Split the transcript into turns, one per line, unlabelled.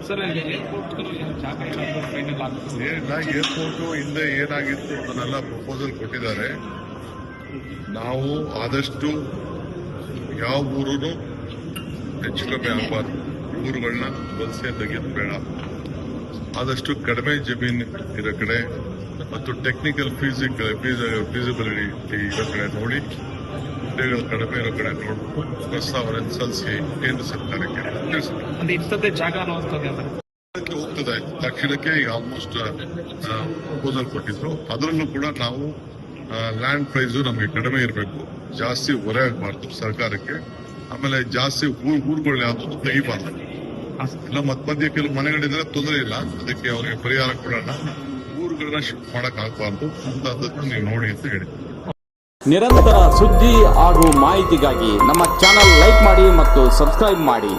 Sir airport
ಹಿಂದೆ ಏನಾಗಿತ್ತು ಅದನ್ನೆಲ್ಲ ಪ್ರಪೋಸಲ್ ಕೊಟ್ಟಿದ್ದಾರೆ. ನಾವು ಆದಷ್ಟು ಯಾವ ಊರು ಹೆಚ್ಚು ಕಮ್ಮಿ ಆಗಬಾರ್ದು, ಊರುಗಳನ್ನ ವಲಸೆ ತೆಗೆದು ಬೇಡ. ಆದಷ್ಟು ಕಡಿಮೆ ಜಮೀನು ಇರೋ ಕಡೆ ಮತ್ತು ಟೆಕ್ನಿಕಲ್ ಫೀಸಿಬಿಲಿಟಿ ಇರೋ ಕಡೆ ನೋಡಿ, ಹುದ್ದೆಗಳು ಕಡಿಮೆ ಇರೋ ಕಡೆ ನೋಡ್ಬಿಟ್ಟು ಪ್ರಸ್ತಾವನೆ ಸಲ್ಲಿಸಿ ಕೇಂದ್ರ ಸರ್ಕಾರಕ್ಕೆ ಹೋಗ್ತದೆ. ತಕ್ಷಣಕ್ಕೆ ಈಗ ಆಲ್ಮೋಸ್ಟ್ ಪ್ರಪೋಸಲ್ ಕೊಟ್ಟಿದ್ರು. ಅದರಲ್ಲೂ ಕೂಡ ನಾವು ಲ್ಯಾಂಡ್ ಪ್ರೈಸು ನಮಗೆ ಕಡಿಮೆ ಇರಬೇಕು, ಜಾಸ್ತಿ ಹೊರೆ ಆಗಬಾರ್ದು ಸರ್ಕಾರಕ್ಕೆ. ಆಮೇಲೆ ಜಾಸ್ತಿ ಊರುಗಳು ಯಾವ್ದು ತೆಗಿಬಾರ್ದು. ಇಲ್ಲ ಮಧ್ಯ ಕೆಲವು ಮನೆಗಳಿದ್ರೆ ತೊಂದರೆ ಇಲ್ಲ, ಅದಕ್ಕೆ ಅವರಿಗೆ ಪರಿಹಾರ ಕೊಡೋಣ. ಊರುಗಳನ್ನ ಶಿಫ್ಟ್ ಮಾಡಕ್ ಆಗ್ಬಾರ್ದು ಅಂತದನ್ನು ನೀವು ನೋಡಿ ಅಂತ ಹೇಳಿ.
ನಿರಂತರ ಸುದ್ದಿ ಹಾಗೂ ಮಾಹಿತಿಗಾಗಿ ನಮ್ಮ ಚಾನೆಲ್ ಲೈಕ್ ಮಾಡಿ ಮತ್ತು ಸಬ್ಸ್ಕ್ರೈಬ್ ಮಾಡಿ.